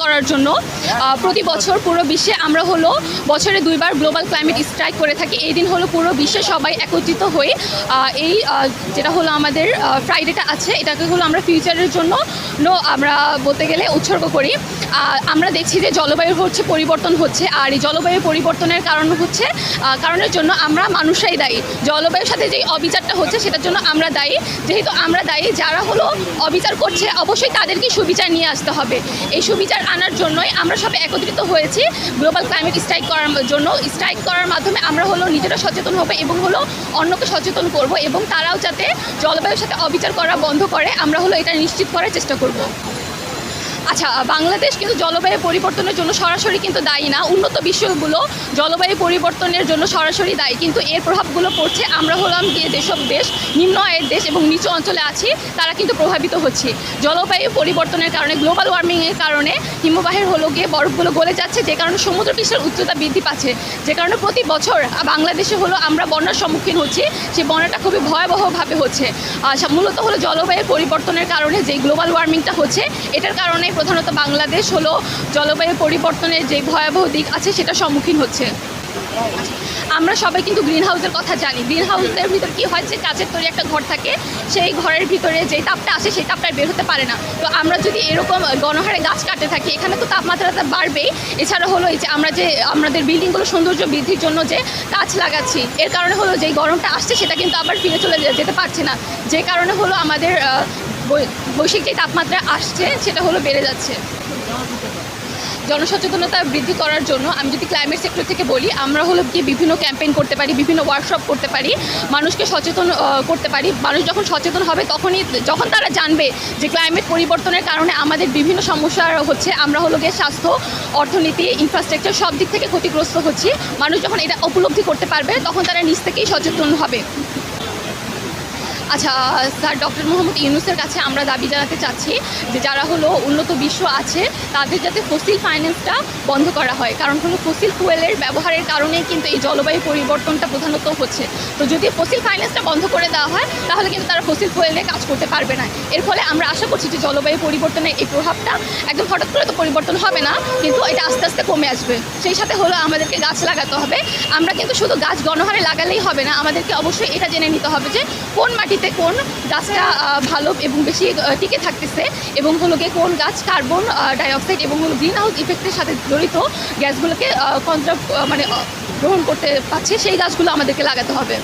করার জন্য প্রতি বছর পুরো বিশ্বে আমরা হলো বছরে 2বার গ্লোবাল ক্লাইমেট স্ট্রাইক করে থাকি। এই দিন হলো পুরো বিশ্বে সবাই একত্রিত হয়ে এই যেটা হলো আমাদের ফ্রাইডেটা আছে, এটাকে হলো আমরা ফিউচারের জন্য আমরা বলতে গেলে উৎসর্গ করি। আমরা দেখছি যে জলবায়ুর পরিবর্তন হচ্ছে, আর এই জলবায়ু পরিবর্তনের কারণের জন্য আমরা মানুষরাই দায়ী। জলবায়ুর সাথে যে অবিচারটা হচ্ছে সেটার জন্য আমরা দায়ী। যেহেতু আমরা দায়ী, যারা হলো অবিচার করছে অবশ্যই তাদেরকে সুবিচার নিয়ে আসতে হবে। এই সুবিচার আনার জন্যই আমরা সব একত্রিত হয়েছি গ্লোবাল ক্লাইমেট স্ট্রাইক করার জন্য। স্ট্রাইক করার মাধ্যমে আমরা হলো নিজেরা সচেতন হবো এবং হলো অন্যকে সচেতন করব, এবং তারাও যাতে জলবায়ুর সাথে অবিচার করা বন্ধ করে আমরা হলো এটা নিশ্চিত করার চেষ্টা করব। আচ্ছা, বাংলাদেশ কিন্তু জলবায়ু পরিবর্তনের জন্য সরাসরি কিন্তু দায়ী না। উন্নত বিশ্বগুলো জলবায়ু পরিবর্তনের জন্য সরাসরি দায়ী, কিন্তু এর প্রভাবগুলো পড়ছে আমরা হলাম গিয়ে যেসব দেশ নিম্ন আয়ের দেশ এবং নিচু অঞ্চলে আছি তারা কিন্তু প্রভাবিত হচ্ছে। জলবায়ু পরিবর্তনের কারণে, গ্লোবাল ওয়ার্মিংয়ের কারণে হিমবাহের হলো গিয়ে বরফগুলো গলে যাচ্ছে, যে কারণে সমুদ্র পৃষ্ঠের উচ্চতা বৃদ্ধি পাচ্ছে, যে কারণে প্রতি বছর বাংলাদেশে হলো আমরা বন্যার সম্মুখীন হচ্ছি। সেই বন্যাটা খুবই ভয়াবহভাবে হচ্ছে। মূলত হলো জলবায়ু পরিবর্তনের কারণে যে গ্লোবাল ওয়ার্মিংটা হচ্ছে, এটার কারণে প্রধানত বাংলাদেশ হলো জলবায়ু পরিবর্তনের যে ভয়াবহ দিক আছে সেটা সম্মুখীন হচ্ছে। আমরা সবাই কিন্তু গ্রিন হাউসের কথা জানি। গ্রিন হাউসের ভিতর কী হয়, যে কাচের তৈরি একটা ঘর থাকে, সেই ঘরের ভিতরে যে তাপটা আসে সেই তাপটা বের হতে পারে না। তো আমরা যদি এরকম গণহারে গাছ কাটতে থাকি, এখানে তো তাপমাত্রাটা বাড়বেই। এছাড়া হলো এই যে আমরা যে আমাদের বিল্ডিংগুলো সৌন্দর্য বৃদ্ধির জন্য যে গাছ লাগাচ্ছি, এর কারণে হলো যেই গরমটা আসছে সেটা কিন্তু আবার ফিরে চলে যেতে পারছে না, যে কারণে হলো আমাদের বৈশ্বিক যে তাপমাত্রা আসছে সেটা হলো বেড়ে যাচ্ছে। জনসচেতনতা বৃদ্ধি করার জন্য আমি যদি ক্লাইমেট সেক্টর থেকে বলি, আমরা হলো গিয়ে বিভিন্ন ক্যাম্পেইন করতে পারি, বিভিন্ন ওয়ার্কশপ করতে পারি, মানুষকে সচেতন করতে পারি। মানুষ যখন সচেতন হবে যখন তারা জানবে যে ক্লাইমেট পরিবর্তনের কারণে আমাদের বিভিন্ন সমস্যা হচ্ছে, আমরা হলো গিয়ে স্বাস্থ্য, অর্থনীতি, ইনফ্রাস্ট্রাকচার সব দিক থেকে ক্ষতিগ্রস্ত হচ্ছি, মানুষ যখন এটা উপলব্ধি করতে পারবে তখন তারা নিজ থেকেই সচেতন হবে। আচ্ছা স্যার, ডক্টর মোহাম্মদ ইউনূসের কাছে আমরা দাবি জানাতে চাচ্ছি যে যারা হলো উন্নত বিশ্ব আছে তাদের যাতে ফসিল ফাইন্যান্সটা বন্ধ করা হয়, কারণ হলো ফসিল ফুয়েলের ব্যবহারের কারণেই কিন্তু এই জলবায়ু পরিবর্তনটা প্রধানত হচ্ছে। তো যদি ফসিল ফাইন্যান্সটা বন্ধ করে দেওয়া হয় তাহলে কিন্তু তারা ফসিল ফুয়েলে কাজ করতে পারবে না। এর ফলে আমরা আশা করছি যে জলবায়ু পরিবর্তনের এই প্রভাবটা একদম হঠাৎ করে তো পরিবর্তন হবে না, কিন্তু এটা আস্তে আস্তে কমে আসবে। সেই সাথে হলো আমাদেরকে গাছ লাগাতে হবে। আমরা কিন্তু শুধু গাছ গণহারে লাগালেই হবে না, আমাদেরকে অবশ্যই এটা জেনে নিতে হবে যে কোন মাটিতে কোন গাছটা ভালো এবং বেশি টিকে থাকতেছে, এবং হলো গিয়ে কোন গাছ কার্বন ডাইঅক্সাইড এবং হলো গ্রিন হাউস ইফেক্টের সাথে জড়িত গ্যাসগুলোকে গ্রহণ করতে পারছে, সেই গাছগুলো আমাদেরকে লাগাতে হবে।